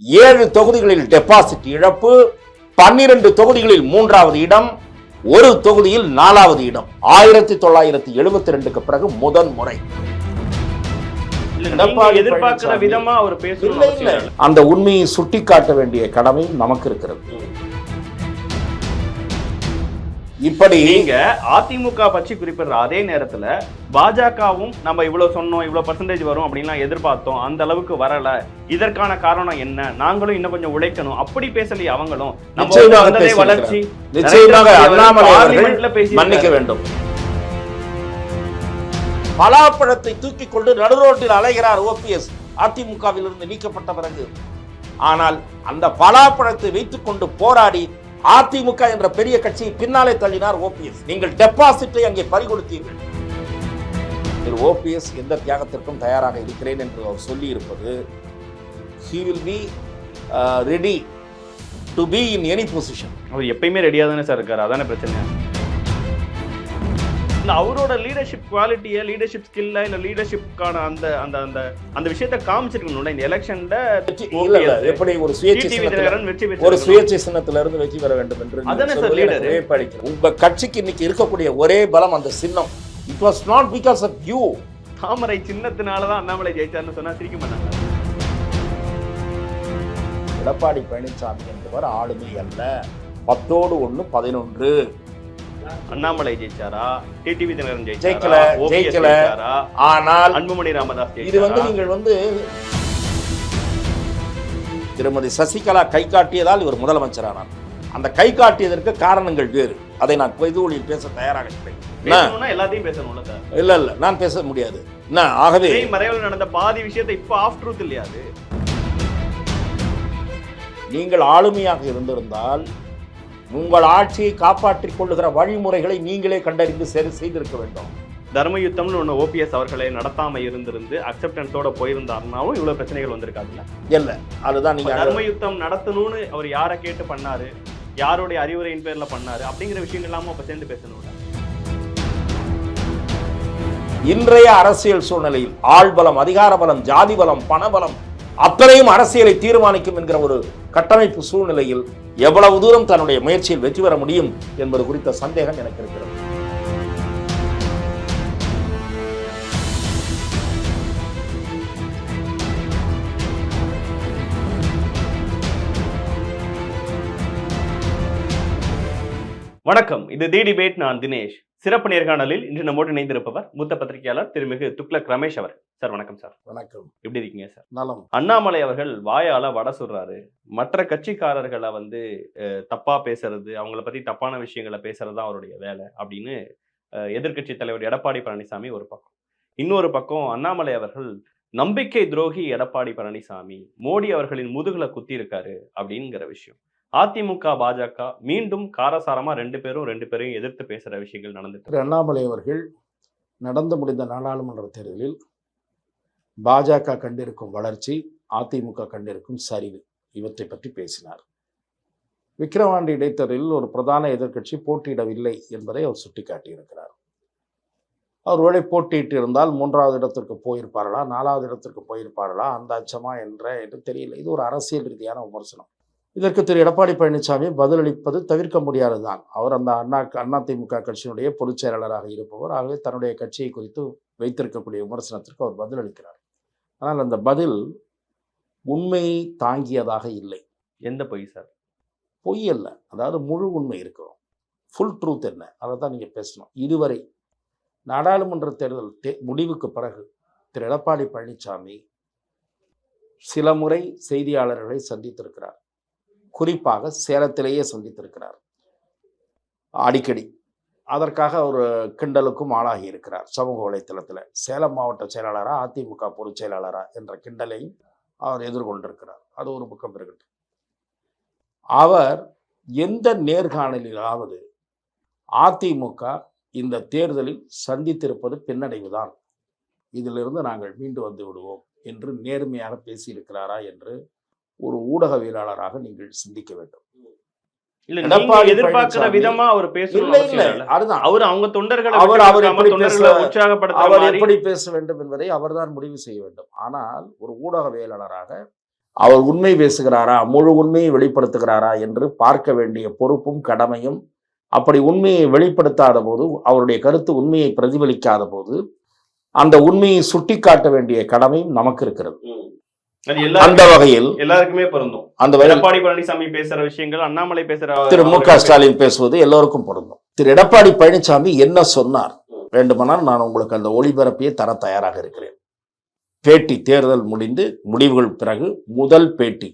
7 தொகுதிகளில் டெபாசிட் இழப்பு, 12 தொகுதிகளில் 3வது இடம், ஒரு தொகுதியில் 4வது இடம். 1972க்கு பிறகு முதன் முறை. எதிர்பார்க்கிற விதமா அவர் பேசணும். அந்த உண்மையை சுட்டிக்காட்ட வேண்டிய கடமை நமக்கு இருக்கிறது. இப்படி நீங்க அதிமுக பற்றி குறிப்பிடுற அதே நேரத்துல பாஜகவும் நம்ம இவ்வளவு சொன்னோம், இவ்வளவு பர்சன்டேஜ் வரும் அப்படின்லாம் எதிர்பார்த்தோம், அந்த அளவுக்கு வரல, இதற்கான காரணம் என்ன, நாங்களும் இன்னும் கொஞ்சம் உழைக்கணும் அப்படி பேசலையே அவங்களும். வளர்ச்சி நிச்சயமாக அண்ணாமலை மன்னிக்க வேண்டும். பலாப்பழத்தை தூக்கிக் கொண்டு நடுரோட்டில் அலைகிறார் ஓபிஎஸ் அதிமுகவில் இருந்து நீக்கப்பட்ட பிறகு. ஆனால் அந்த பலாப்பழத்தை வைத்துக் கொண்டு போராடி அதிமுக என்ற பெரிய கட்சியை பின்னாலே தள்ளினார் ஓபிஎஸ். நீங்கள் டெபாசிட்டை அங்கே பறிகொடுத்தீர்கள். ஓபிஎஸ் எந்த தியாகத்திற்கும் தயாராக இருக்கிறேன் என்று அவர் சொல்லி இருப்பது, he will be ready to be in any position. அவர் எப்பயுமே ரெடியா தானே சார் இருக்காரு, அதானே பிரச்சனை. அவரோட லீடர்ஷிப் குவாலிட்டியை, லீடர்ஷிப் ஸ்கில்ல, இல்ல லீடர்ஷிப்கான அந்த அந்த அந்த அந்த விஷயத்தை காமிச்சிருக்கணும்ல இந்த எலெக்ஷன்ல. எப்படி ஒரு சுயேட்சை சின்னத்துல இருந்து வெற்றி பெற வேண்டும் என்று அதானே சார் லீடர். உங்க கட்சிக்கு இன்னைக்கு இருக்கக்கூடிய ஒரே பலம் அந்த சின்னம். It was not because of you. தாமரை சின்னத்தினாலதான் அண்ணாமலை ஜெயிச்சார்னு சொன்னா சிரிக்க மாட்டாங்க. எடப்பாடி பழனிசாமி என்பவர் ஆளுமை அல்ல. 10 1 11. அண்ணாமலை ஜெயிச்சாரா, டிடிவி தினகரன் ஜெயிக்கல. ஆனால் அன்புமணி ராமதாஸ் இது நீங்கள் திருமதி சசிகலா கை காட்டியதால் இவர் முதலமைச்சரானார். அந்த கை காட்டியதற்கு காரணங்கள் வேறு. அதை நான் பொதுவெளியில் பேச தயாராக இருக்கிறேன். எல்லாத்தையும் பேசணும்ல சார். இல்ல நான் பேச முடியாது. ஆகவே மறைவில் நடந்த பாதி விஷயத்தை இப்ப ஆஃப் ட்ரூத் இல்லையா அது? நீங்கள் ஆளுமையாக இருந்திருந்தால் உங்கள் ஆட்சியை காப்பாற்றிக் கொள்ளுகிற வழிமுறைகளை நீங்களே கண்டறிந்து செய்திருக்க வேண்டும். தர்ம யுத்தம்னு ஒன்று ஓபிஎஸ் அவர்களை நடத்தாம இருந்திருந்து அக்செப்டன்ஸோட போயிருந்தாருனாலும் இவ்வளவு பிரச்சனைகள் வந்திருக்காதுல்ல. இல்ல அதுதான் நீங்க தர்ம யுத்தம் நடத்தணும்னு அவர் யாரை கேட்டு பண்ணாரு, யாருடைய அறிவுரையின் பேர்ல பண்ணாரு அப்படிங்கிற விஷயம் இல்லாம அப்ப சேர்ந்து பேசணும். இன்றைய அரசியல் சூழ்நிலையில் ஆள்பலம், அதிகார பலம், ஜாதி பலம், பணபலம் அத்தனையும் அரசியலை தீர்மானிக்கும் என்கிற ஒரு கட்டமைப்பு சூழ்நிலையில் எவ்வளவு தூரம் தன்னுடைய முயற்சியில் வெற்றி பெற முடியும் என்பது குறித்த சந்தேகம் எனக்கு இருக்கிறது. வணக்கம், இது தி டிபேட். நான் தினேஷ். சிறப்பு நேர்காணலில் இன்று நம்மோடு இணைந்திருப்பவர் மூத்த பத்திரிகையாளர் திருமிகு துக்ளக் ரமேஷ் அவர். சார் வணக்கம். சார் வணக்கம். எப்படி இருக்கீங்க சார்? நலம். அண்ணாமலை அவர்கள் வாயால வட சொல்றாரு, மற்ற கட்சிக்காரர்களை தப்பா பேசுறது, அவங்கள பத்தி தப்பான விஷயங்களை பேசுறது தான் அவருடைய வேலை அப்படின்னு எதிர்கட்சி தலைவர் எடப்பாடி பழனிசாமி ஒரு பக்கம். இன்னொரு பக்கம் அண்ணாமலை அவர்கள் நம்பிக்கை துரோகி எடப்பாடி பழனிசாமி மோடி அவர்களின் முதுகுல குத்தி இருக்காரு அப்படிங்கிற விஷயம். அதிமுக பாஜக மீண்டும் காரசாரமா ரெண்டு பேரையும் எதிர்த்து பேசுற விஷயங்கள் நடந்துட்டு. அண்ணாமலை அவர்கள் நடந்து முடிந்த நாடாளுமன்ற தேர்தலில் பாஜக கண்டிருக்கும் வளர்ச்சி, அதிமுக கண்டிருக்கும் சரிவு, இவற்றை பற்றி பேசினார். விக்கிரவாண்டி இடைத்தேர்தலில் ஒரு பிரதான எதிர்க்கட்சி போட்டியிடவில்லை என்பதை அவர் சுட்டிக்காட்டியிருக்கிறார். அவர் ஒருவேளை போட்டியிட்டு இருந்தால் 3வது இடத்திற்கு போயிருப்பார்களா, 4வது இடத்திற்கு போயிருப்பார்களா, அந்த அச்சமா என்று தெரியல. இது ஒரு அரசியல் ரீதியான விமர்சனம். இதற்கு திரு எடப்பாடி பழனிசாமி பதிலளிப்பது தவிர்க்க முடியாதுதான். அவர் அந்த அதிமுக கட்சியினுடைய பொதுச் செயலாளராக இருப்பவர். ஆகவே தன்னுடைய கட்சியை குறித்து வைத்திருக்கக்கூடிய விமர்சனத்திற்கு அவர் பதிலளிக்கிறார். ஆனால் அந்த பதில் உண்மையை தாங்கியதாக இல்லை. எந்த பொய் சார்? பொய் அல்ல, அதாவது முழு உண்மை இருக்கிறோம். ஃபுல் ட்ரூத் என்ன, அதை தான் நீங்கள் பேசணும். இதுவரை நாடாளுமன்ற தேர்தல் முடிவுக்கு பிறகு திரு எடப்பாடி பழனிசாமி சில முறை செய்தியாளர்களை சந்தித்திருக்கிறார். குறிப்பாக சேலத்திலேயே சந்தித்திருக்கிறார் அடிக்கடி. அதற்காக ஒரு கிண்டலுக்கும் ஆளாகி இருக்கிறார் சமூக வலைத்தளத்தில். சேலம் மாவட்ட செயலாளரா, அதிமுக பொதுச் செயலாளரா என்ற கிண்டலையும் அவர் எதிர்கொண்டிருக்கிறார். அது ஒரு பக்கம் இருக்கட்டும். அவர் எந்த நேர்காணலிலாவது அதிமுக இந்த தேர்தலில் சந்தித்திருப்பது பின்னடைவுதான், இதிலிருந்து நாங்கள் மீண்டு வந்து விடுவோம் என்று நேர்மையாக பேசியிருக்கிறாரா என்று ஒரு ஊடகவியலாளராக நீங்கள் சிந்திக்க வேண்டும். எதிர்பார்க்கிற விதமா அவர் எப்படி பேச வேண்டும் என்பதை அவர்தான் முடிவு செய்ய வேண்டும். ஆனால் ஒரு ஊடகவியலாளராக அவர் உண்மை பேசுகிறாரா, முழு உண்மையை வெளிப்படுத்துகிறாரா என்று பார்க்க வேண்டிய பொறுப்பும் கடமையும், அப்படி உண்மையை வெளிப்படுத்தாத போது, அவருடைய கருத்து உண்மையை பிரதிபலிக்காத போது, அந்த உண்மையை சுட்டிக்காட்ட வேண்டிய கடமையும் நமக்கு இருக்கிறது. அந்த வகையில் எல்லாருக்குமே பொருந்தும். அந்த எடப்பாடி பழனிசாமி பேசுற விஷயங்கள், அண்ணாமலை பேசுற, திரு மு.க. ஸ்டாலின் பேசுவது எல்லோருக்கும் பொருந்தும். திரு எடப்பாடி பழனிசாமி என்ன சொன்னார் வேண்டுமானால் நான் உங்களுக்கு அந்த ஒளிபரப்பையே தர தயாராக இருக்கிறேன். பேட்டி, தேர்தல் முடிந்து முடிவுகள் பிறகு முதல் பேட்டி.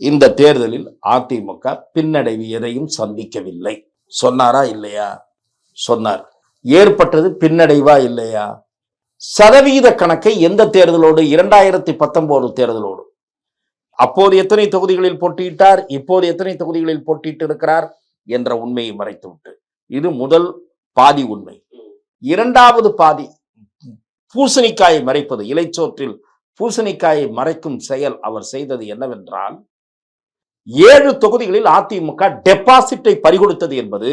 இந்த தேர்தலில் அதிமுக பின்னடைவு எதையும் சந்திக்கவில்லை. சொன்னாரா இல்லையா? சொன்னார். ஏற்பட்டது பின்னடைவா இல்லையா? சதவீத கணக்கை எந்த தேர்தலோடு? 2019 தேர்தலோடு. அப்போது எத்தனை தொகுதிகளில் போட்டியிட்டார், இப்போது எத்தனை தொகுதிகளில் போட்டியிட்டு இருக்கிறார் என்ற உண்மையை மறைத்துவிட்டு, இது முதல் பாதி உண்மை. இரண்டாவது பாதி பூசணிக்காயை மறைப்பது, இலைச்சோற்றில் பூசணிக்காயை மறைக்கும் செயல் அவர் செய்தது என்னவென்றால், 7 தொகுதிகளில் அதிமுக டெபாசிட்டை பறிகொடுத்தது என்பது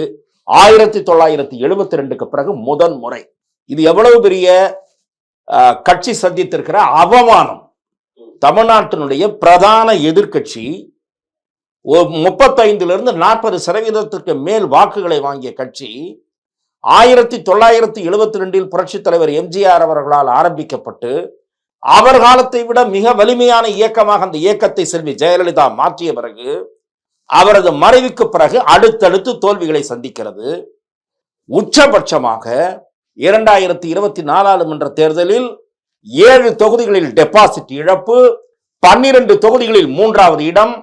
1972க்கு பிறகு முதன் முறை. இது எவ்வளவு பெரிய கட்சி சந்தித்திருக்கிற அவமானம். தமிழ்நாட்டினுடைய பிரதான எதிர்கட்சி 35% மேல் வாக்குகளை வாங்கிய கட்சி 1972 புரட்சித் தலைவர் எம்ஜிஆர் அவர்களால் ஆரம்பிக்கப்பட்டு, அவர் காலத்தை விட மிக வலிமையான இயக்கமாக அந்த இயக்கத்தை செல்வி ஜெயலலிதா மாற்றிய பிறகு, அவரது மறைவுக்கு பிறகு அடுத்தடுத்து தோல்விகளை சந்திக்கிறது. உச்சபட்சமாக 2024 நாடாளுமன்ற தேர்தலில் 7 தொகுதிகளில் டெபாசிட் இழப்பு, 12 தொகுதிகளில் 3வது இடம்,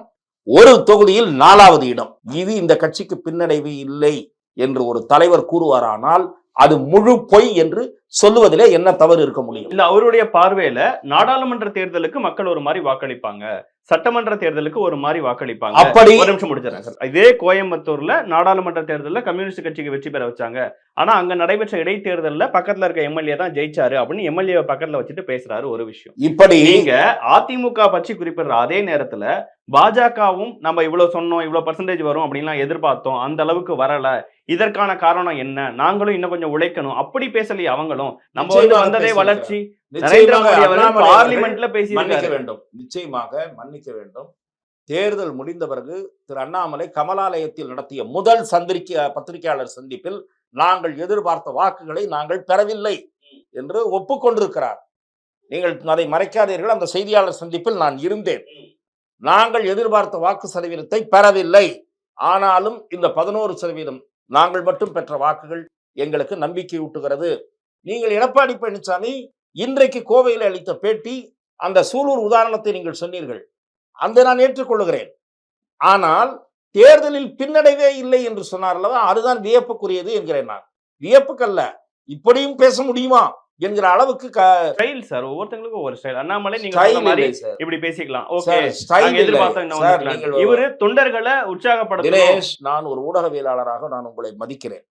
1 தொகுதியில் 4வது இடம். இது இந்த கட்சிக்கு பின்னடைவு இல்லை என்று ஒரு தலைவர் கூறுவாரானால் அது முழு பொய் என்று சொல்லுவதிலே என்ன தவறு இருக்க முடியும்? இல்ல, அவருடைய பார்வையில நாடாளுமன்ற தேர்தலுக்கு மக்கள் ஒரு மாதிரி வாக்களிப்பாங்க, சட்டமன்ற தேர்தலுக்கு ஒரு மாதிரி வாக்களிப்பாங்க. அப்படி ஒரு நிமிஷம் முடிச்சிடறேன் சார். இதே கோயம்புத்தூர்ல நாடாளுமன்ற தேர்தலில் கம்யூனிஸ்ட் கட்சிக்கு வெற்றி பெற வச்சாங்க. ஆனா அங்க நடைபெற்ற இடைத்தேர்தலில் பக்கத்துல இருக்க எம்எல்ஏ தான் ஜெயிச்சாரு அப்படின்னு எம்எல்ஏ பக்கத்துல வச்சுட்டு பேசுறாரு. ஒரு விஷயம். இப்படி நீங்க அதிமுக பற்றி குறிப்பிடுற அதே நேரத்துல பாஜகவும் நம்ம இவ்வளவு சொன்னோம், இவ்வளவு பர்சன்டேஜ் வரும் அப்படின்லாம் எதிர்பார்த்தோம், அந்த அளவுக்கு வரல, இதற்கான காரணம் என்ன, நாங்களும் இன்னும் கொஞ்சம் உழைக்கணும் அப்படி பேசலையே அவங்களும். நம்ம வந்ததே வளர்ச்சி. நரேந்திர மோடி அவர்கள் பார்லிமெண்ட்ல பேசி வேண்டும். நிச்சயமாக மன்னிக்க வேண்டும். தேர்தல் முடிந்த பிறகு திரு அண்ணாமலை கமலாலயத்தில் நடத்திய முதல் பத்திரிகையாளர் சந்திப்பில் நாங்கள் எதிர்பார்த்த வாக்குகளை நாங்கள் பெறவில்லை என்று ஒப்புக்கொண்டிருக்கிறார். நீங்கள் அதை மறைக்காதீர்கள். அந்த செய்தியாளர் சந்திப்பில் நான் இருந்தேன். நாங்கள் எதிர்பார்த்த வாக்கு சதவீதத்தை பெறவில்லை. ஆனாலும் இந்த 11% நாங்கள் மட்டும் பெற்ற வாக்குகள் எங்களுக்கு நம்பிக்கை ஊட்டுகிறது. நீங்கள் எடப்பாடி பழனிசாமி இன்றைக்கு கோவையில் அளித்த பேட்டி, அந்த சூலூர் உதாரணத்தை நீங்கள் சொன்னீர்கள், அந்த நான் ஏற்றுக்கொள்ளுகிறேன். ஆனால் தேர்தலில் பின்னடைவே இல்லை என்று சொன்னார் அல்லவா, அதுதான் வியப்புக்குரியது என்கிறேன் நான். வியப்புக்கல்ல, இப்படியும் பேச முடியுமா என்கிற அளவுக்கு ஸ்டைல் சார். ஒவ்வொருத்தங்களுக்கும் ஒரு ஸ்டைல். அண்ணாமலை நீங்க சொன்ன மாதிரி இப்படி பேசிக்கலாம். ஓகே, இவரு தொண்டர்களை உற்சாகப்படுத்தணும். நான் ஒரு ஊடகவியலாளராக நான் உங்களை மதிக்கிறேன்.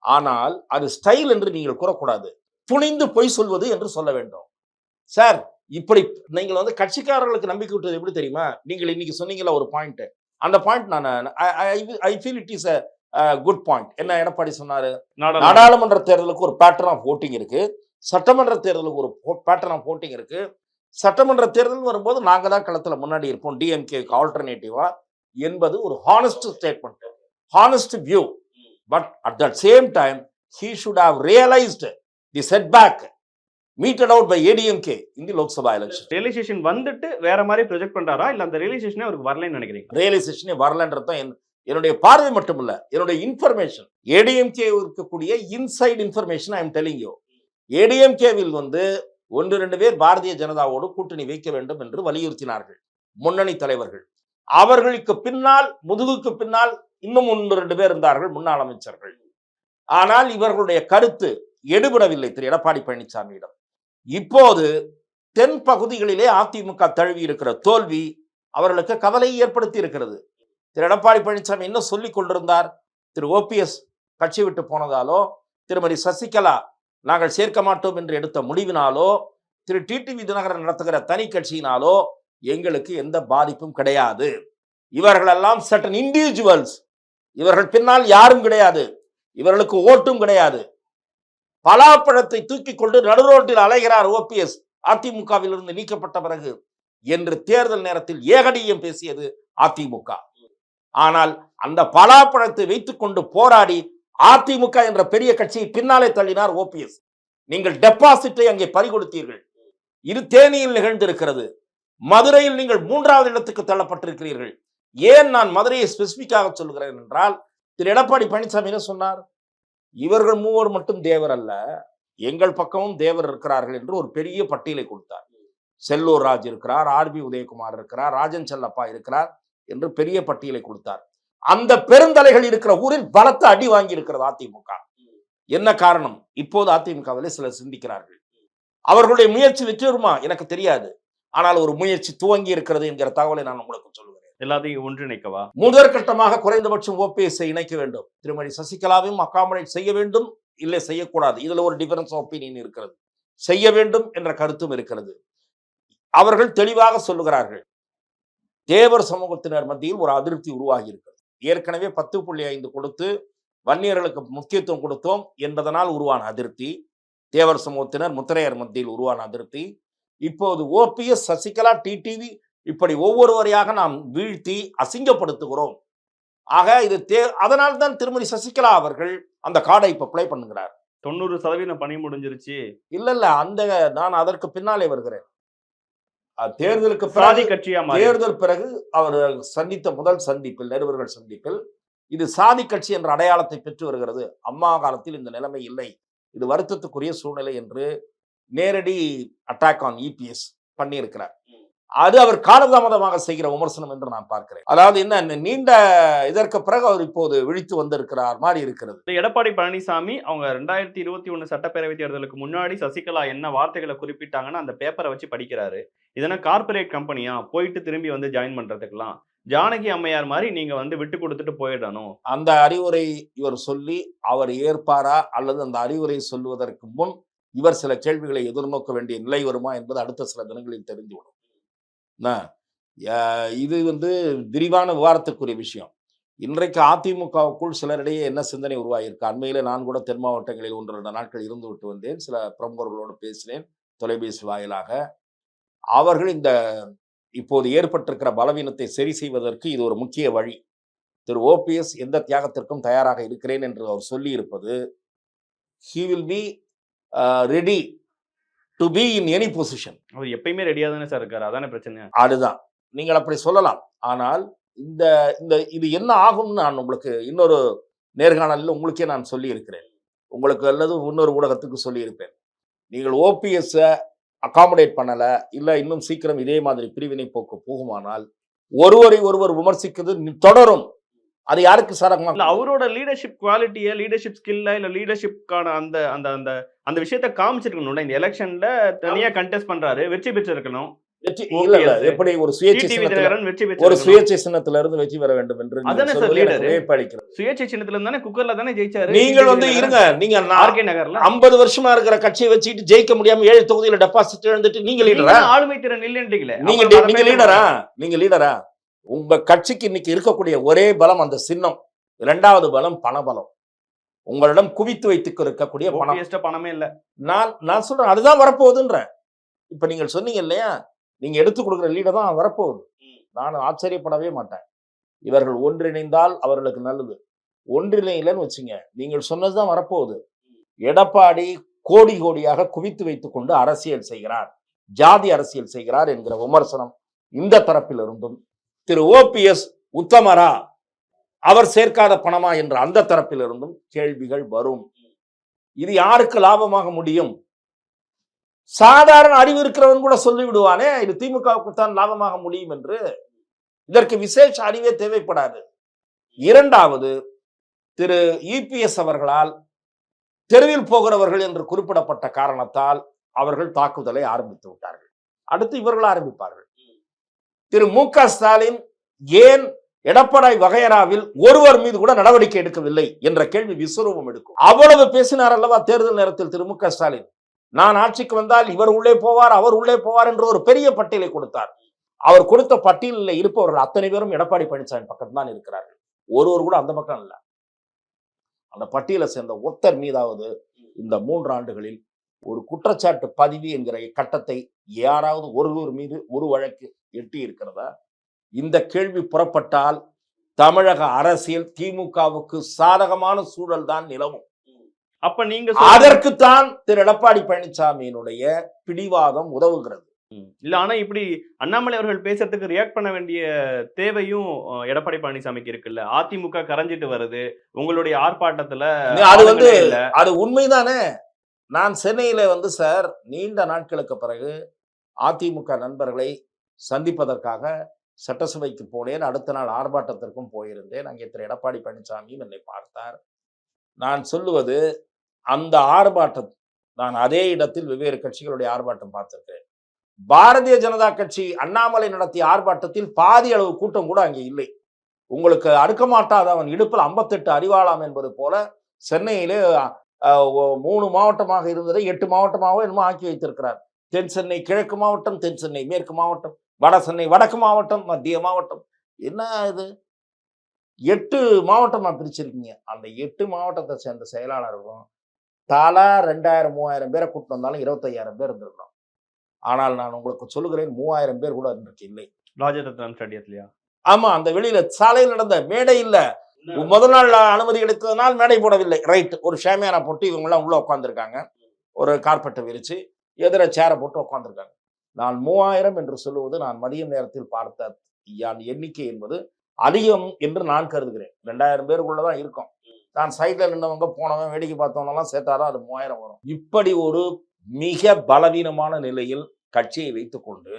ஆனால் அது ஸ்டைல் என்று நீங்கள் கூறக்கூடாது. துணிந்து பொய் சொல்வது என்று சொல்ல வேண்டும். சார், இப்படி நீங்கள் கட்சிக்காரர்களுக்கு நம்பிக்கை விட்டது எப்படி தெரியுமா? நீங்கள் இன்னைக்கு சொன்னீங்களா ஒரு பாயிண்ட், அந்த பாயிண்ட் நான் I feel it is a good point. என்ன எடப்பாடி சொன்னாரு? நாடாளுமன்ற தேர்தலுக்கு ஒரு பேட்டர்ன் ஆஃப் voting இருக்கு, சட்டமன்ற தேர்தலுக்கு ஒரு பேட்டர்ன் ஆஃப் voting இருக்கு. சட்டமன்ற தேர்தல் வரும்போது நாங்க தான் களத்துல முன்னாடி இருப்போம், டிஎம்கேக்கு ஆல்டர்னேட்டிவா என்பது ஒரு honest statement, honest view. But at the same time he should have realized the setback meted out by ADMK in the Lok Sabha election. Realisation வந்துட்டு வேற மாதிரி ப்ரொஜெக்ட் பண்றாரா, இல்ல அந்த ரியலைசேஷனே அவருக்கு வரலன்னு நினைக்கிறீங்க? ரியலைசேஷனே வரலன்றது தான் என்னுடைய பார்வை மட்டும் இல்ல, என்னுடைய இன்ஃபர்மேஷன். ஏடிஎம்கே இருக்கக்கூடிய inside information I am telling you. ஏடிஎம்கேவில் 1-2 பேர் பாரதிய ஜனதாவோடு கூட்டணி வைக்க வேண்டும் என்று வலியுறுத்தினார்கள் முன்னணி தலைவர்கள். அவர்களுக்கு பின்னால், முதுகுக்கு பின்னால் இன்னும் 1-2 பேர் இருந்தார்கள், முன்னாள் அமைச்சர்கள். ஆனால் இவர்களுடைய கருத்து எடுபடவில்லை திரு எடப்பாடி பழனிசாமியிடம். இப்போது தென் பகுதிகளிலே அதிமுக தழுவி இருக்கிற தோல்வி அவர்களுக்கு கவலை ஏற்படுத்தி இருக்கிறது. திரு எடப்பாடி பழனிசாமி என்ன சொல்லிக் கொண்டிருந்தார்? திரு ஓபிஎஸ் கட்சி விட்டு போனதாலோ, திருமதி சசிகலா நாங்கள் சேர்க்க மாட்டோம் என்று எடுத்த முடிவினாலோ, திரு டிடிவி தினகரன் நடத்துகிற தனி கட்சியினாலோ எங்களுக்கு எந்த பாதிப்பும் கிடையாது. இவர்களெல்லாம் சர்டன் இண்டிவிஜுவல்ஸ், இவர்கள் பின்னால் யாரும் கிடையாது, இவர்களுக்கு ஓட்டும் கிடையாது. பலாப்பழத்தை தூக்கி கொண்டு நடுரோட்டில் அலைகிறார் ஓபிஎஸ் அதிமுகவில் இருந்து நீக்கப்பட்ட பிறகு. என்று தேர்தல் நேரத்தில் ஏகடியம் பேசியது அதிமுக. ஆனால் அந்த பலாப்பழத்தை வைத்துக் கொண்டு போராடி அதிமுக என்ற பெரிய கட்சியை பின்னாலே தள்ளினார் ஓபிஎஸ். நீங்கள் டெபாசிட்டை அங்கே பறிகொடுத்தீர்கள். இது தேனியில் நிகழ்ந்திருக்கிறது. மதுரையில் நீங்கள் 3வது இடத்துக்கு தள்ளப்பட்டிருக்கிறீர்கள். ஏன் நான் மதுரையை ஸ்பெசிபிக்காக சொல்கிறேன் என்றால், திரு எடப்பாடி பழனிசாமி என்ன சொன்னார்? இவர்கள் மூவர் மட்டும் தேவர் அல்ல, எங்கள் பக்கமும் தேவர் இருக்கிறார்கள் என்று ஒரு பெரிய பட்டியலை கொடுத்தார். செல்லூர் ராஜ் இருக்கிறார், ஆர்பி உதயகுமார் இருக்கிறார், ராஜன் செல்லப்பா இருக்கிறார் என்று பெரிய பட்டியலை கொடுத்தார். அந்த பெருந்தலைகள் இருக்கிற ஊரில் பலத்த அடி வாங்கி இருக்கிறது அதிமுக. என்ன காரணம்? இப்போது அதிமுகவிலே சிலர் சிந்திக்கிறார்கள். அவர்களுடைய முயற்சி வெற்றி வருமா எனக்கு தெரியாது. ஆனால் ஒரு முயற்சி துவங்கி இருக்கிறது என்கிற தகவலை நான் உங்களுக்கு சொல்லுகிறேன். எல்லாத்தையும் ஒன்றிணைக்கவா? முதற்கட்டமாக குறைந்தபட்சம் ஓபிஎஸ் இணைக்க வேண்டும். திருமதி சசிகலாவையும் அகாமடேட் செய்ய வேண்டும், இல்லை செய்யக்கூடாது. இதுல ஒரு டிஃபரன்ஸ் ஆஃப் ஒப்பீனியன் இருக்கிறது. செய்ய வேண்டும் என்ற கருத்தும் இருக்கிறது. அவர்கள் தெளிவாக சொல்லுகிறார்கள், தேவர் சமூகத்தினர் மத்தியில் ஒரு அதிருப்தி உருவாகி இருக்கிறது. ஏற்கனவே 10.5 கொடுத்து வன்னியர்களுக்கு முக்கியத்துவம் கொடுத்தோம் என்பதனால் உருவான அதிருப்தி, தேவர் சமூகத்தினர் முத்திரையர் மத்தியில் உருவான அதிருப்தி. இப்போது ஓபிஎஸ், சசிகலா, டிடிவி இப்படி ஒவ்வொருவரையாக நாம் வீழ்த்தி அசிங்கப்படுத்துகிறோம். ஆக இது அதனால் தான் திருமதி சசிகலா அவர்கள் அந்த கார்டை இப்ப பிளே பண்ணுகிறார். 90% பணி முடிஞ்சிருச்சு. இல்ல அந்த நான் அதற்கு பின்னாலே வருகிறேன். தேர்தலுக்கு சாதி கட்சியா தேர்தல் பிறகு அவர் சந்தித்த முதல் சந்திப்பில், நிருபர்கள் சந்திப்பில், இது சாதி கட்சி என்ற அடையாளத்தை பெற்று வருகிறது. அம்மா காலத்தில் இந்த நிலைமை இல்லை, இது வருத்தத்துக்குரிய சூழ்நிலை என்று நேரடி அட்டாக் ஆன் இபிஎஸ் பண்ணியிருக்கிறார். அது அவர் காலதாமதமாக செய்கிற விமர்சனம் என்று நான் பார்க்கிறேன். அதாவது என்ன, நீண்ட இதற்கு பிறகு அவர் இப்போது விழித்து வந்திருக்கிறார் மாதிரி இருக்கிறது. எடப்பாடி பழனிசாமி அவங்க 2021 சட்டப்பேரவை தேர்தலுக்கு முன்னாடி சசிகலா என்ன வார்த்தைகளை குறிப்பிட்டாங்கன்னு அந்த பேப்பரை வச்சு படிக்கிறாரு. இதெல்லாம் கார்பரேட் கம்பெனியா, போயிட்டு திரும்பி வந்து ஜாயின் பண்றதுக்கெல்லாம் ஜானகி அம்மையார் மாதிரி நீங்க விட்டு கொடுத்துட்டு போயிடணும். அந்த அறிவுரை இவர் சொல்லி அவர் ஏற்பாரா, அல்லது அந்த அறிவுரை சொல்லுவதற்கு முன் இவர் சில கேள்விகளை எதிர்நோக்க வேண்டிய நிலை வருமா என்பது அடுத்த சில தினங்களில் தெரிந்துவிடும். இது விரிவான விவாதத்துக்குரிய விஷயம். இன்றைக்கு அதிமுகவுக்குள் சிலரிடையே என்ன சிந்தனை உருவாகியிருக்கு? அண்மையில நான் கூட தென் மாவட்டங்களில் 1-2 நாட்கள் இருந்து விட்டு வந்தேன். சில பிரமுகர்களோடு பேசினேன் தொலைபேசி வாயிலாக. அவர்கள் இந்த இப்போது ஏற்பட்டிருக்கிற பலவீனத்தை சரி செய்வதற்கு இது ஒரு முக்கிய வழி. திரு ஓபிஎஸ் எந்த தியாகத்திற்கும் தயாராக இருக்கிறேன் என்று அவர் சொல்லி இருப்பது, he will be ready to be in any position. அவர் எப்பயுமே ரெடியா தானே சார் இருக்காரு, அதானே பிரச்சனை. அதுதான், நீங்கள் அப்படி சொல்லலாம். ஆனால் இந்த இந்த இது என்ன ஆகும்னு நான் உங்களுக்கு இன்னொரு நேர்காணலில் உங்களுக்கே நான் சொல்லி இருக்கிறேன், உங்களுக்கு அல்லது இன்னொரு ஊடகத்துக்கு சொல்லியிருப்பேன். நீங்கள் ஓபிஎஸ் அகாமடேட் பண்ணல, இல்ல இன்னும் சீக்கிரம் இதே மாதிரி பிரிவினை போக்கு போகுமானால் ஒருவரை ஒருவர் விமர்சிக்கிறது தொடரும். அது யாருக்கு சாதகமா? அவரோட லீடர்ஷிப் குவாலிட்டியை, லீடர்ஷிப் ஸ்கில்ல, இல்ல லீடர்ஷிப்கான அந்த அந்த அந்த அந்த விஷயத்தை காமிச்சிருக்கணும்ல. இந்த எலெக்ஷன்ல தனியா கண்டெஸ்ட் பண்றாரு, வெற்றி பெற்றிருக்கணும். எப்படி ஒரு சுயேட்சை சின்னத்துல இருந்து வெற்றி பெற வேண்டும் என்று சுயேட்சை சின்னத்துல இருந்தானே குக்கர்ல தானே ஜெயிச்சாரு. நீங்கள் இருங்க, நீங்க ஆர்கே நகர்ல 50 வருஷமா இருக்கிற கட்சியை வச்சுட்டு ஜெயிக்க முடியாம 7 தொகுதியில டெபாசிட் இழந்துட்டு நீங்க லீடரா? ஆளுமை திறன் இல்லன்றீங்களே, நீங்க லீடரா? உங்க கட்சிக்கு இன்னைக்கு இருக்கக்கூடிய ஒரே பலம் அந்த சின்னம். 2வது பலம் பணபலம். உங்களிடம் குவித்து வைத்துக்கு இருக்கக்கூடிய பணமே இல்ல. நான் சொல்றேன், அதுதான் வரப்போகுதுன்ற. இப்ப நீங்கள் சொன்னீங்க இல்லையா, நீங்க எடுத்து கொடுக்குற லீடர் தான் வரப்போகுது. நான் ஆச்சரியப்படவே மாட்டேன். இவர்கள் ஒன்றிணைந்தால் அவர்களுக்கு நல்லது. ஒன்றிணைலன்னு வச்சுங்க, நீங்கள் சொன்னதுதான் வரப்போகுது. எடப்பாடி கோடி கோடியாக குவித்து வைத்துக் கொண்டு அரசியல் செய்கிறார், ஜாதி அரசியல் செய்கிறார் என்கிற விமர்சனம் இந்த தரப்பில் இருந்தும், திரு ஓபிஎஸ் உத்தமரா, அவர் சேர்க்காத பணமா என்ற அந்த தரப்பில் இருந்தும் கேள்விகள் வரும். இது யாருக்கு லாபமாக முடியும்? சாதாரண அறிவு இருக்கிறவன் கூட சொல்லி விடுவானே, இது திமுகவுக்கு தான் லாபமாக முடியும் என்று. இதற்கு விசேஷ அறிவே தேவைப்படாது. 2வது, திரு இபிஎஸ் அவர்களால் தெருவில் போகிறவர்கள் என்று குறிப்பிடப்பட்ட காரணத்தால் அவர்கள் தாக்குதலை ஆரம்பித்து விட்டார்கள். அடுத்து இவர்கள் ஆரம்பிப்பார்கள். திரு மு.க. ஸ்டாலின் ஏன் எடப்பாடி வகையறாவில் ஒருவர் மீது கூட நடவடிக்கை எடுக்கவில்லை என்ற கேள்வி விஸ்வரூபம் எடுக்கும். அவ்வளவு பேசினார் அல்லவா தேர்தல் நேரத்தில் திரு மு.க. ஸ்டாலின். நான் ஆட்சிக்கு வந்தால் இவர் உள்ளே போவார், அவர் உள்ளே போவார் என்று ஒரு பெரிய பட்டியலை கொடுத்தார். அவர் கொடுத்த பட்டியலில் இருப்பவர்கள் அத்தனை பேரும் எடப்பாடி பழனிசாமி பக்கம் தான் இருக்கிறார்கள். ஒருவர் கூட அந்த பக்கம் இல்ல. அந்த பட்டியலை சேர்ந்த ஒருத்தர் மீதாவது இந்த 3 ஆண்டுகளில் ஒரு குற்றச்சாட்டு பதிவு என்கிற கட்டத்தை யாராவது ஒருவர் மீது ஒரு வழக்கு எட்டி இருக்கிறதா? இந்த கேள்வி புறப்பட்டால் தமிழக அரசியல் திமுகவுக்கு சாதகமான சூழல் தான் நிலவும். அப்ப நீங்க அதற்குத்தான் திரு எடப்பாடி பழனிசாமியினுடைய பிடிவாதம் உதவுகிறது. இல்ல, ஆனா இப்படி அண்ணாமலை அவர்கள் பேசுறதுக்கு ரியாக்ட் பண்ண வேண்டிய தேவையும் எடப்பாடி பழனிசாமிக்கு இருக்குல்ல. அதிமுக கரைஞ்சிட்டு வருது, உங்களுடைய ஆர்ப்பாட்டத்துல அது அது உண்மைதானே. நான் சென்னையில சார் நீண்ட நாட்களுக்கு பிறகு அதிமுக நண்பர்களை சந்திப்பதற்காக சட்டசபைக்கு போனேன். அடுத்த நாள் ஆர்ப்பாட்டத்திற்கும் போயிருந்தேன். அங்கே திரு எடப்பாடி பழனிசாமியும் என்னை பார்த்தார். நான் சொல்லுவது, அந்த ஆர்ப்பாட்டம் நான் அதே இடத்தில் வெவ்வேறு கட்சிகளுடைய ஆர்ப்பாட்டம் பார்த்திருக்கிறேன். பாரதிய ஜனதா கட்சி அண்ணாமலை நடத்திய ஆர்ப்பாட்டத்தில் பாதி அளவு கூட்டம் கூட அங்கே இல்லை. உங்களுக்கு அடுக்க மாட்டாத அவன் இடுப்பில் 58 அறிவாளாம் என்பது போல சென்னையிலே 3 மாவட்டமாக இருந்ததை 8 மாவட்டமாக என்னமோ ஆக்கி வைத்திருக்கிறார். தென் சென்னை கிழக்கு மாவட்டம், தென் சென்னை மேற்கு மாவட்டம், வட சென்னை வடக்கு மாவட்டம், மத்திய மாவட்டம். என்ன இது 8 மாவட்டமா பிரிச்சிருக்கீங்க. அந்த 8 மாவட்டத்தை சேர்ந்த செயலாளர்களும் தலா 2000 3000 பேரை கூட்டு வந்தாலும் 25,000 பேர் இருந்திருக்கணும். ஆனால் நான் உங்களுக்கு சொல்லுகிறேன், 3000 பேர் கூட இன்றைக்கு இல்லை. ராஜரத்னம் ஸ்டேடியத்திலயா? ஆமா, அந்த வெளியில சாலையில் நடந்த மேடை இல்ல. முதல் நாள் அனுமதி எடுத்ததுனால் மேடை போடவில்லை. ரைட், ஒரு ஷேமியானா போட்டு இவங்க எல்லாம் உள்ள உட்காந்துருக்காங்க. ஒரு கார்பெட்டை விரிச்சு எதிர சேரை போட்டு உட்காந்துருக்காங்க. நான் 3000 என்று சொல்லுவது நான் மதியம் நேரத்தில் பார்த்த எண்ணிக்கை என்பது அதிகம் என்று நான் கருதுகிறேன். 2000 பேருக்குள்ளதான் இருக்கும். நான் சைட்ல நின்றவங்க போனவன் வேடிக்கை பார்த்தவங்கலாம் சேர்த்தாதான் அது 3000 வரும். இப்படி ஒரு மிக பலவீனமான நிலையில் கட்சியை வைத்துக்கொண்டு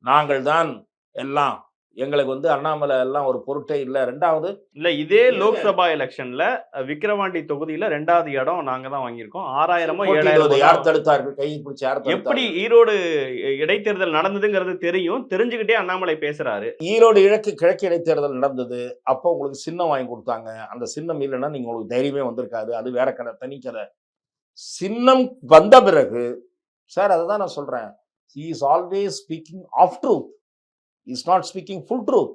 நாங்கள் தான் எல்லாம், எங்களுக்கு அண்ணாமலை எல்லாம் ஒரு பொருட்டே இல்ல. ரெண்டாவது இல்ல, இதே லோக்சபா எலெக்ஷன்ல விக்கிரவாண்டி தொகுதியில 2வது இடம் நாங்க தான் வாங்கியிருக்கோம். 6000 7000 யார் தடுத்தார்கள்? கையை பிடிச்சி யார்? எப்படி ஈரோடு இடைத்தேர்தல் நடந்ததுங்கிறது தெரியும், தெரிஞ்சுக்கிட்டே அண்ணாமலை பேசுறாரு. ஈரோடு கிழக்கு இடைத்தேர்தல் நடந்தது. அப்போ உங்களுக்கு சின்னம் வாங்கி கொடுத்தாங்க. அந்த சின்னம் இல்லைன்னா நீங்க உங்களுக்கு தைரியமே வந்திருக்காது. அது வேற கதை, தனி கதை. சின்னம் வந்த பிறகு சார், அதுதான் நான் சொல்றேன், he is always speaking of truth, he is not speaking full truth.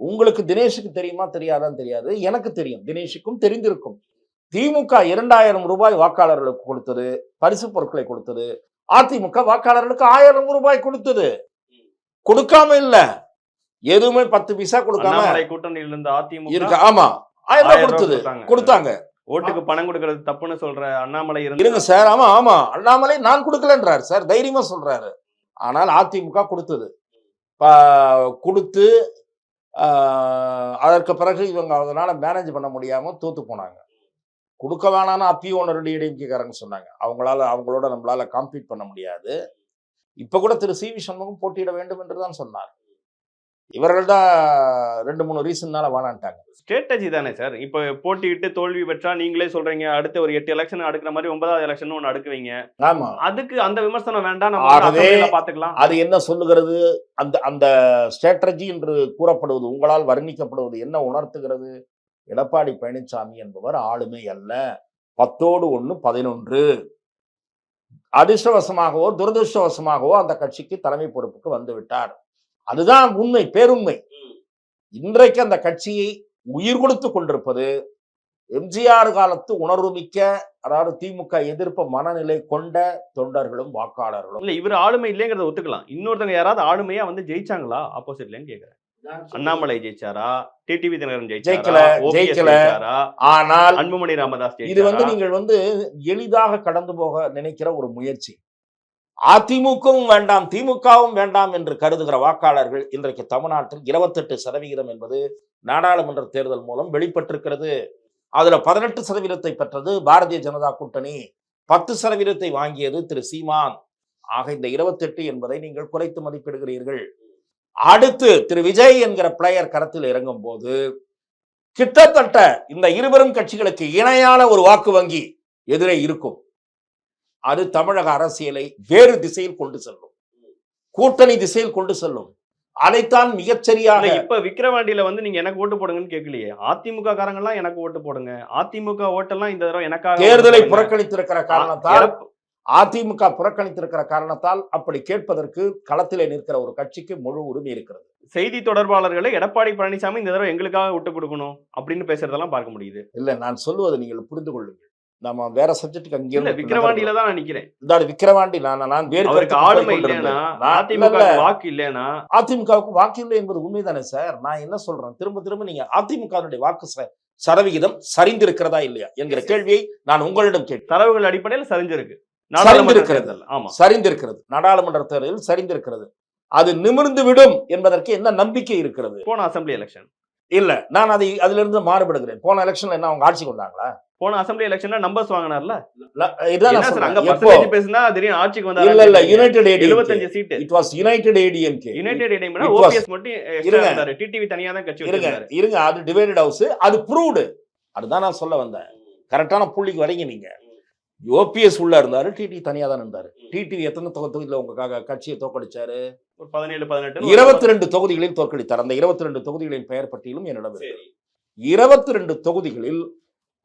உங்களுக்கு தினேஷுக்கு தெரியுமா தெரியாதான் தெரியாது, எனக்கு தெரியும், தினேஷுக்கும் தெரிந்திருக்கும். திமுக 2000 ரூபாய் வாக்காளர்களுக்கு கொடுத்தது, பரிசு பொருட்களை கொடுத்தது. அதிமுக வாக்காளர்களுக்கு 1000 ரூபாய் கொடுத்தது. கொடுக்காம இல்ல, எதுவுமே 10 பைசா கொடுக்காம கூட்டணியில் இருந்த அதிமுக இருக்கு. ஆமா, 1000 ரூபாய் கொடுத்தாங்க. ஓட்டுக்கு பணம் கொடுக்கிறது தப்புன்னு சொல்ற அண்ணாமலை இருங்க சார். ஆமா ஆமா, அண்ணாமலை நான் கொடுக்கலன்றார் சார், தைரியமா சொல்றாரு. ஆனால் அதிமுக கொடுத்தது. கொடுத்து அதற்கு பிறகு இவங்க அதனால மேனேஜ் பண்ண முடியாம தோத்து போனாங்க. கொடுக்க வேணாம்னு அப்பயும் 2 இடைக்காரங்க சொன்னாங்க. அவங்களோட நம்மளால காம்பீட் பண்ண முடியாது. இப்ப கூட திரு சி வி சண்முகம் போட்டியிட வேண்டும் என்றுதான் சொன்னார். இவர்கள் தான் 2-3 ரீசன்னால வேணான்ட்டாங்க. ஸ்ட்ராட்டஜி தானே சார். இப்ப போட்டியிட்டு தோல்வி பெற்றா நீங்களே சொல்றீங்க அடுத்த ஒரு 8 எலெக்ஷன் அடுக்கிற மாதிரி 9வது எலெக்ஷன் ஒன்று அடுக்குவீங்க. ஆமா, அதுக்கு அந்த விமர்சனம் வேண்டாம், நம்ம பாத்துக்கலாம். அது என்ன சொல்லுகிறது? அந்த ஸ்ட்ராட்டஜி என்று கூறப்படுவது, உங்களால் வர்ணிக்கப்படுவது என்ன உணர்த்துகிறது? எடப்பாடி பழனிசாமி என்பவர் ஆளுமை அல்ல. 10ஓடு 1 11. அதிர்ஷ்டவசமாகவோ துரதிருஷ்டவசமாகவோ அந்த கட்சிக்கு தலைமை பொறுப்புக்கு வந்து விட்டார். அதுதான் உண்மை, பேருண்மை. இன்றைக்கு அந்த கட்சியை உயிர் கொடுத்து கொண்டிருப்பது எம்ஜிஆர் காலத்து உணர்வு மிக்க, அதாவது திமுக எதிர்ப்பு மனநிலை கொண்ட தொண்டர்களும் வாக்காளர்களும். இல்ல, இவர் ஆளுமை இல்லைங்கிறத ஒத்துக்கலாம். இன்னொருத்தங்க யாராவது ஆளுமையா ஜெயிச்சாங்களா ஆப்போசிட்லன்னு கேக்குறேன். அண்ணாமலை ஜெயிச்சாரா? டிடிவி தினகரன் ஜெயிக்கல. ஆனால் அன்புமணி ராமதாஸ் இது நீங்கள் எளிதாக கடந்து போக நினைக்கிற ஒரு முயற்சி. அதிமுகவும் வேண்டாம் திமுகவும் வேண்டாம் என்று கருதுகிற வாக்காளர்கள் இன்றைக்கு தமிழ்நாட்டில் 28% என்பது நாடாளுமன்ற தேர்தல் மூலம் வெளிப்பட்டிருக்கிறது. அதுல 18% பெற்றது பாரதிய ஜனதா கூட்டணி, 10% வாங்கியது திரு சீமான். ஆக இந்த 28 என்பதை நீங்கள் குறைத்து மதிப்பிடுகிறீர்கள். அடுத்து திரு விஜய் என்கிற பிளேயர் களத்தில் இறங்கும் போது கிட்டத்தட்ட இந்த இருவரும் கட்சிகளுக்கு இணையான ஒரு வாக்கு வங்கி எதிரே இருக்கும். அது தமிழக அரசியலை வேறு திசையில் கொண்டு செல்லும், கூட்டணி திசையில் கொண்டு செல்லும். அதைத்தான் மிகச்சரியாக. இப்ப விக்கிரவாண்டியில நீங்க எனக்கு ஓட்டு போடுங்கன்னு கேட்கலையே. அதிமுக காரங்க எல்லாம் எனக்கு ஓட்டு போடுங்க, அதிமுக ஓட்டெல்லாம் இந்த தடவை எனக்காக. தேர்தலை புறக்கணித்திருக்கிற காரணத்தால், அதிமுக புறக்கணித்திருக்கிற காரணத்தால் அப்படி கேட்பதற்கு களத்திலே நிற்கிற ஒரு கட்சிக்கு முழு உரிமை இருக்கிறது. செய்தி தொடர்பாளர்களை எடப்பாடி பழனிசாமி இந்த தடவை எங்களுக்காக விட்டு கொடுக்கணும் அப்படின்னு பேசுறதெல்லாம் பார்க்க முடியுது. இல்ல, நான் சொல்லுவதை நீங்கள் புரிந்து கொள்ளுங்கள். நம்ம வேற சப்ஜெக்ட்டுக்கு அங்கே இல்ல விக்கிரவாண்டியில தான் நான் நிக்கிறேன். இதாடு விக்கிரவாண்டி நான் வேறு அவருக்கு கருத்துக்கு ஆளுமை போய் கொண்டிருந்தேன். இல்லைன்னா, நான் அதிமுக இல்ல, வாக்கு இல்லைன்னா, அதிமுகவுக்கு வாக்கு இல்லை என்பது உண்மைதானே சார். நான் என்ன சொல்றேன், திரும்ப திரும்ப நீங்க அதிமுகவினுடைய வாக்கு சதவிகிதம் சரிந்திருக்கிறதா இல்லையா என்கிற கேள்வியை நான் உங்களிடம் கேட்டேன். தரவுகள் அடிப்படையில் சரிஞ்சிருக்கு. நாடாளுமன்ற சரிந்திருக்கிறது. தேர்தல். ஆமா. சரிந்திருக்கிறது. நாடாளுமன்ற தேர்தலில் சரிந்திருக்கிறது. அது நிமிர்ந்து விடும் என்பதற்கு என்ன நம்பிக்கை இருக்கிறது? போன அசெம்பிளி எலெக்ஷன். இல்ல, நான் அதிலிருந்து மாறுபடுகிறேன். போன எலெக்ஷன்ல என்ன அவங்க ஆட்சி கொண்டாங்களா? போன அசெம்பிளி எலெக்ஷன்ல நம்பர்ஸ் வாங்கினார்ல. இதான் என்ன நான் சார் அங்க சொல்றேன். எப்போ? பர்சன்டேஜ் பேசினா திடீர்னு ஆட்சிக்கு இல்ல வந்தாரு. United 75 seat. It was united ADMK. United ஏடிஎம்னா It was- ஓபிஎஸ் மட்டும் எக்ஸ்ட்ரா இருங்க. இருந்தாரு. டிடிவி தனியா தான் கட்சி இருங்க வச்சிருந்தாரு. இருங்க, அது டிவைடட் ஹவுஸ், அது ப்ரூவ்டு. அதுதான் நான் சொல்ல வந்தேன். கரெக்டான புள்ளிக்கு வரீங்க நீங்க. ஓபிஎஸ் உள்ள இருந்தாரு, டிடி தனியா தான் இருந்தாரு. டிடிவி எத்தனை தொகுதியில உங்க கட்சியை தோக்கடிச்சாரு? ஒரு 17 18 22 தொகுதிகளில் தோற்கடித்தார். அந்த 22 தொகுதிகளின் பெயர் பட்டியலும் என்னிடம் இருக்கு. 22 தொகுதிகளில்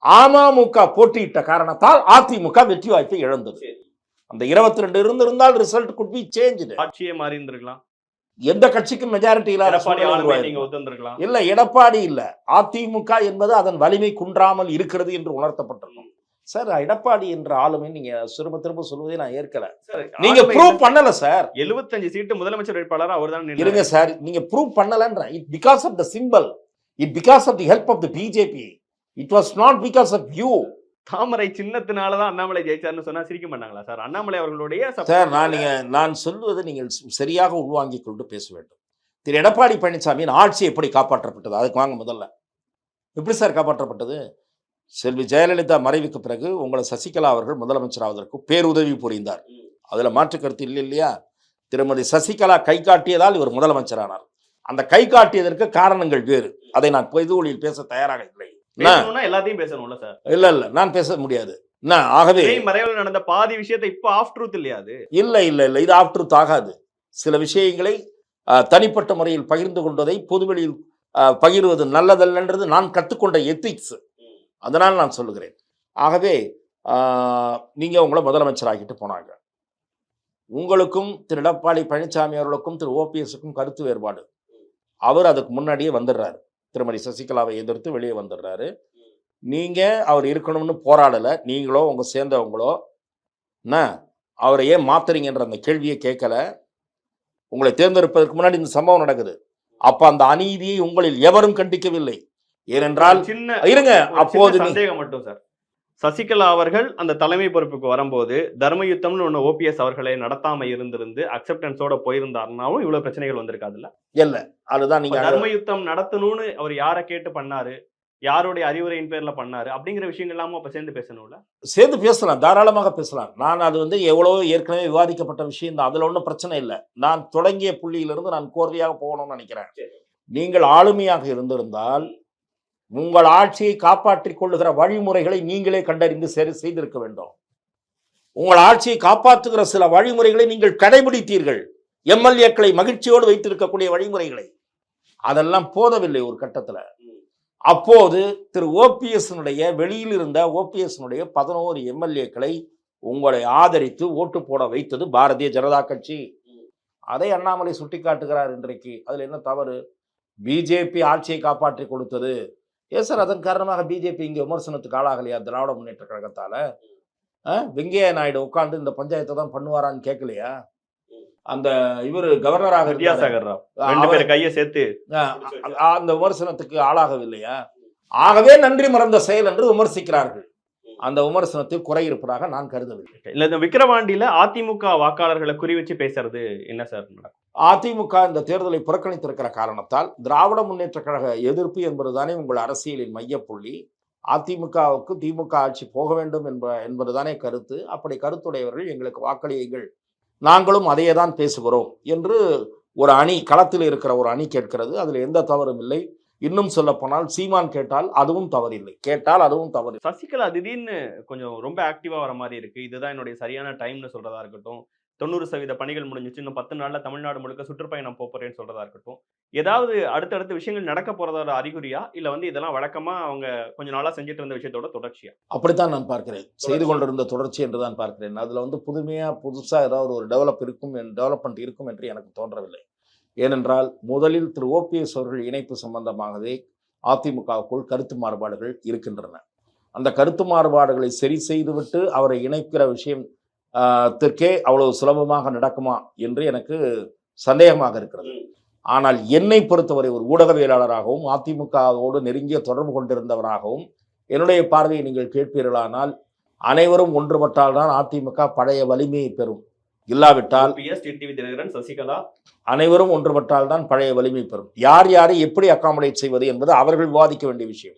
அமமுக போட்டியிட்ட காரணத்தால் அதிமுக வெற்றி வாய்ப்பை இழந்தது. அந்த 22 இருந்திருந்தால் ரிசல்ட் குட் பி சேஞ்ச்டு. ஆட்சியே மாறி இருந்திருக்கலாம். எந்த கட்சிக்கும் மெஜாரிட்டி இல்லாத எடப்பாடி சூழ்நிலை ஆளுமை உருவாயிருக்கு. நீங்க ஒத்துந்திருக்கலாம். இல்ல, எடப்பாடி இல்ல, அதிமுக என்பது அதன் வலிமை குன்றாமல் இருக்கிறது என்று உணர்த்தப்பட்டிருக்கும். சார், எடப்பாடி என்ற ஆளுமை நீங்க திரும்ப திரும்ப சொல்வதை நான் ஏற்கல. சார், நீங்க ஆளுமை ப்ரூவ் பண்ணல சார். 75 சீட்டு முதலமைச்சர் வேட்பாளரா அவர்தான் இருங்க நின்னாரு. சார், நீங்க ப்ரூவ் பண்ணலன்ற. It because of the symbol, it because of the help of the BJP. It was not because of you. தாமரை சின்னத்தினாலதான் அண்ணாமலை ஜெயிச்சார்னு சொன்னா சிரிக்க மாட்டாங்களா சார்? அண்ணாமலை அவர்களுடைய சார், நான் சொல்வது நீங்கள் சரியாக உள்வாங்கிக் கொண்டு பேச வேண்டும். திரு எடப்பாடி பழனிசாமியின் ஆட்சி எப்படி காப்பாற்றப்பட்டது? அதுக்கு வாங்க முதல்ல. எப்படி சார் காப்பாற்றப்பட்டது? செல்வி ஜெயலலிதா மறைவுக்கு பிறகு உங்களை சசிகலா அவர்கள் முதலமைச்சர் ஆவதற்கு பேருதவி புரிந்தார். அதுல மாற்று கருத்து இல்லை இல்லையா? திருமதி சசிகலா கை காட்டியதால் இவர் முதலமைச்சரானார். அந்த கை காட்டியதற்கு காரணங்கள் வேறு. அதை நான் பொதுவெளியில் பேச தயாராக இல்லை. பேசணும்னா எல்லாத்தையும் பேசணும்ல சார். இல்ல நான் பேச முடியாது. ஆகவே மறைவில் நடந்த பாதி விஷயத்தை இப்ப ஆஃப் ட்ரூத் இல்லையா அது? இல்ல இது ஆஃப் ட்ரூத் ஆகாது. சில விஷயங்களை தனிப்பட்ட முறையில் பகிர்ந்து கொண்டதை பொதுவெளியில் பகிர்வது நல்லதல்லன்றது நான் கற்றுக்கொண்ட எத்திக்ஸ். அதனால் நான் சொல்லுகிறேன். ஆகவே நீங்க உங்களை முதலமைச்சர் ஆகிட்டு போனாங்க. உங்களுக்கும் திரு எடப்பாடி பழனிசாமி அவர்களுக்கும் திரு ஓபிஎஸ்க்கும் கருத்து வேறுபாடு. அவர் அதுக்கு முன்னாடியே வந்துடுறாரு. திருமதி சசிகலாவை எதிர்த்து வெளியே வந்துடுறாரு. நீங்க அவர் இருக்கணும்னு போராடல. நீங்களோ உங்க சேர்ந்தவங்களோ அவரை ஏன் மாத்துறீங்கன்ற அந்த கேள்வியை கேட்கல. உங்களை தேர்ந்தெடுப்பதற்கு முன்னாடி இந்த சம்பவம் நடக்குது. அப்ப அந்த அநீதியை உங்களில் எவரும் கண்டிக்கவில்லை. ஏனென்றால் சின்ன இருங்க, அப்போது சந்தேகம் மட்டும் சார். சசிகலா அவர்கள் அந்த தலைமை பொறுப்புக்கு வரும்போது தர்மயுத்தம்னு ஒண்ணு ஓபிஎஸ் அவர்களை நடத்தாம இருந்திருந்து அக்செப்டன்ஸோட போயிருந்தாருனாவும் இவ்வளவு பிரச்சனைகள் வந்திருக்காதுல்ல? இல்ல, அதுதான் நீங்க தர்மயுத்தம் நடத்தணும்னு அவர் யாரை கேட்டு பண்ணாரு, யாருடைய அறிவுரையின் பேர்ல பண்ணாரு அப்படிங்கிற விஷயங்கள் எல்லாமும் அப்ப சேர்ந்து பேசணும்ல? சேர்ந்து பேசலாம், தாராளமாக பேசலாம். நான் அது எவ்வளவு ஏற்கனவே விவாதிக்கப்பட்ட விஷயம் தான். அதுல ஒன்றும் பிரச்சனை இல்லை. நான் தொடங்கிய புள்ளியிலிருந்து நான் கோர்வையாக போகணும்னு நினைக்கிறேன். நீங்கள் ஆளுமையாக இருந்திருந்தால் உங்கள் ஆட்சியை காப்பாற்றிக் கொள்ளுகிற வழிமுறைகளை நீங்களே கண்டறிந்து செய்திருக்க வேண்டும். உங்கள் ஆட்சியை காப்பாற்றுகிற சில வழிமுறைகளை நீங்கள் கடைபிடித்தீர்கள். எம்எல்ஏக்களை மகிழ்ச்சியோடு வைத்திருக்கக்கூடிய வழிமுறைகளை. அதெல்லாம் போதவில்லை ஒரு கட்டத்துல. அப்போது திரு ஓபிஎஸ் வெளியில் இருந்த ஓபிஎஸ் 11 எம்எல்ஏக்களை உங்களை ஆதரித்து ஓட்டு போட வைத்தது பாரதிய ஜனதா கட்சி. அதை அண்ணாமலை சுட்டிக்காட்டுகிறார் இன்றைக்கு. அதுல என்ன தவறு? பிஜேபி ஆட்சியை காப்பாற்றி கொடுத்தது. சார், அதன் காரணமாக பிஜேபி இங்கே விமர்சனத்துக்கு ஆளாகலையா திராவிட முன்னேற்ற கழகத்தால? வெங்கையா நாயுடு உட்கார்ந்து இந்த பஞ்சாயத்தை தான் பண்ணுவாரான்னு கேட்கலையா? அந்த இவர் கவர்னராக வித்யாசாகர் ராவ் 2 பேர் கையை சேர்த்து அந்த விமர்சனத்துக்கு ஆளாகவில்லையா? ஆகவே நன்றி மறந்த செயல் என்று விமர்சிக்கிறார்கள். அந்த விமர்சனத்தில் குறை இருப்பதாக நான் கருதவில்லை. இல்ல, இந்த விக்கிரவாண்டியில அதிமுக வாக்காளர்களை குறி வச்சு பேசுறது என்ன சார் நடக்கும்? அதிமுக இந்த தேர்தலை புறக்கணித்திருக்கிற காரணத்தால் திராவிட முன்னேற்ற கழக எதிர்ப்பு என்பதுதானே உங்கள் அரசியலின் மையப்புள்ளி. அதிமுகவுக்கு திமுக ஆட்சி போக வேண்டும் என்பதுதானே கருத்து. அப்படி கருத்துடையவர்கள் எங்களுக்கு வாக்களியுங்கள், நாங்களும் அதையே தான் பேசுகிறோம் என்று ஒரு அணி, களத்தில் இருக்கிற ஒரு அணி கேட்கிறது. அதில் எந்த தவறும் இல்லை. இன்னும் சொல்ல போனால் சீமான் கேட்டால் அதுவும் தவறில்லை, கேட்டால் அதுவும் தவறு. சசிகலா திடீர்னு கொஞ்சம் ரொம்ப ஆக்டிவா வர மாதிரி இருக்கு. இதுதான் என்னுடைய சரியான டைம்னு சொல்றதா இருக்கட்டும், 90% பணிகள் முடிஞ்சிச்சு, இன்னும் 10 நாள்ல தமிழ்நாடு முழுக்க சுற்றுப்பயணம் போறேன்னு சொல்றதா இருக்கட்டும், ஏதாவது அடுத்தடுத்த விஷயங்கள் நடக்க போறதோட அறிகுறியா, இல்ல இதெல்லாம் வழக்கமா அவங்க கொஞ்ச நாளா செஞ்சுட்டு இருந்த விஷயத்தோட தொடர்ச்சியா? அப்படித்தான் நான் பார்க்கிறேன். செய்து கொண்டிருந்த தொடர்ச்சி என்று தான் பார்க்கிறேன். அதுல புதுசா ஏதாவது ஒரு டெவலப்மெண்ட் இருக்கும் என்று எனக்கு தோன்றவில்லை. ஏனென்றால் முதலில் திரு ஓபிஎஸ் அவர்கள் இணைப்பு சம்பந்தமாகவே அதிமுகவுக்குள் கருத்து மாறுபாடுகள் இருக்கின்றன. அந்த கருத்து மாறுபாடுகளை சரி செய்துவிட்டு அவரை இணைக்கிற விஷயம் திற்கே அவ்வளவு சுலபமாக நடக்குமா என்று எனக்கு சந்தேகமாக இருக்கிறது. ஆனால் என்னை பொறுத்தவரை ஒரு ஊடகவியலாளராகவும் அதிமுகவோடு நெருங்கிய தொடர்பு கொண்டிருந்தவராகவும் என்னுடைய பார்வையை நீங்கள் கேட்பீர்களானால், அனைவரும் ஒன்றுபட்டால்தான் அதிமுக பழைய வலிமையை பெறும். இல்லாவிட்டால் சசிகலா அனைவரும் ஒன்றுபட்டால்தான் பழைய வலிமை பெறும். யார் யாரை எப்படி அகாமடேட் செய்வது என்பது அவர்கள் விவாதிக்க வேண்டிய விஷயம்.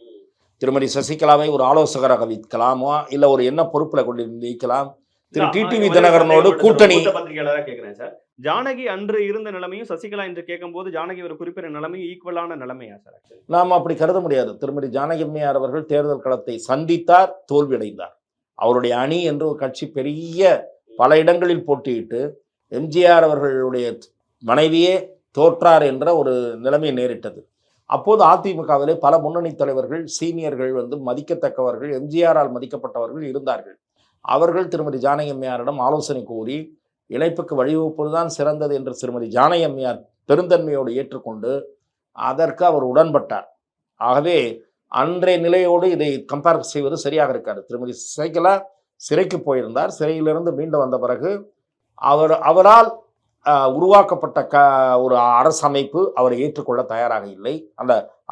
திருமதி சசிகலாவை ஒரு ஆலோசகராக வைக்கலாமா, இல்ல ஒரு என்ன பொறுப்புல கொண்டு வைக்கலாம்? திரு டிடிவி தினகரனோடு கூட்டணி. பத்திரிகையாளராக கேட்கிறேன் சார், ஜானகி அன்று இருந்த நிலைமையும் சசிகலா என்று கேட்கும் போது ஜானகி ஒரு குறிப்பிட்ட நிலைமையும் ஈக்குவலான நிலைமையா சார்? நாம் அப்படி கருத முடியாது. திருமதி ஜானகி அம்மையார் அவர்கள் தேர்தல் களத்தை சந்தித்தார், தோல்வியடைந்தார். அவருடைய அணி என்று ஒரு கட்சி பெரிய பல இடங்களில் போட்டியிட்டு எம்ஜிஆர் அவர்களுடைய மனைவியே தோற்றார் என்ற ஒரு நிலைமை நேரிட்டது. அப்போது அதிமுகவிலே பல முன்னணி தலைவர்கள், சீனியர்கள் மதிக்கத்தக்கவர்கள், எம்ஜிஆரால் மதிக்கப்பட்டவர்கள் இருந்தார்கள். அவர்கள் திருமதி ஜானகி அம்மையாரிடம் ஆலோசனை கூறி இணைப்புக்கு வழிவகுப்பதுதான் சிறந்தது என்று திருமதி ஜானகி அம்மையார் பெருந்தன்மையோடு ஏற்றுக்கொண்டு அதற்கு அவர் உடன்பட்டார். ஆகவே அன்றைய நிலையோடு இதை கம்பேர் செய்வது சரியாக இருக்காது. திருமதி சசிகலா சிறைக்கு போயிருந்தார். சிறையிலிருந்து மீண்டு வந்த பிறகு அவரால் உருவாக்கப்பட்ட ஒரு அரசமைப்பு அவரை ஏற்றுக்கொள்ள தயாராக இல்லை.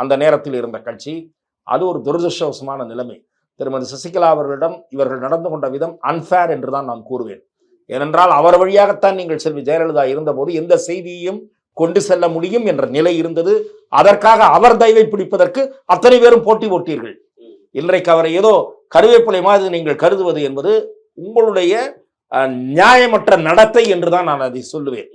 அந்த நேரத்தில் இருந்த கட்சி. அது ஒரு துரதிருஷ்டவசமான நிலைமை. திருமதி சசிகலா அவர்களிடம் இவர்கள் நடந்து கொண்ட விதம் அன்ஃபேர் என்று தான் நான் கூறுவேன். ஏனென்றால் அவர் வழியாகத்தான் நீங்கள் செல்வி ஜெயலலிதா இருந்தபோது எந்த செய்தியையும் கொண்டு செல்ல முடியும் என்ற நிலை இருந்தது. அதற்காக அவர் தயவை பிடிப்பதற்கு அத்தனை பேரும் போட்டி போட்டீர்கள். இன்றைக்கு அவரை ஏதோ கருவேப்பிலை மாதிரி நீங்கள் கருதுவது என்பது உங்களுடைய நியாயமற்ற நடத்தை என்றுதான் நான் அதை சொல்லுவேன்.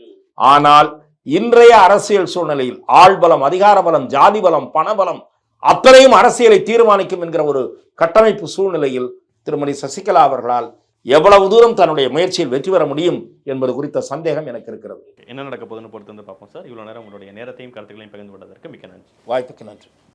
ஆனால் இன்றைய அரசியல் சூழ்நிலையில் ஆள்பலம், அதிகார பலம், ஜாதி பலம், பணபலம் அத்தனையும் அரசியலை தீர்மானிக்கும் என்கிற ஒரு கட்டமைப்பு சூழ்நிலையில் திருமதி சசிகலா அவர்களால் எவ்வளவு தூரம் தன்னுடைய முயற்சியில் வெற்றி பெற முடியும் என்பது குறித்த சந்தேகம் எனக்கு இருக்கிறது. என்ன நடக்க போகுதுன்னு பொறுத்து வந்து பார்ப்போம் சார். இவ்வளவு நேரம் உங்களுடைய நேரத்தையும் கருத்துக்களையும் பகிர்ந்து கொண்டதற்கு மிக்க நன்றி. வாய்ப்புக்கு நன்றி.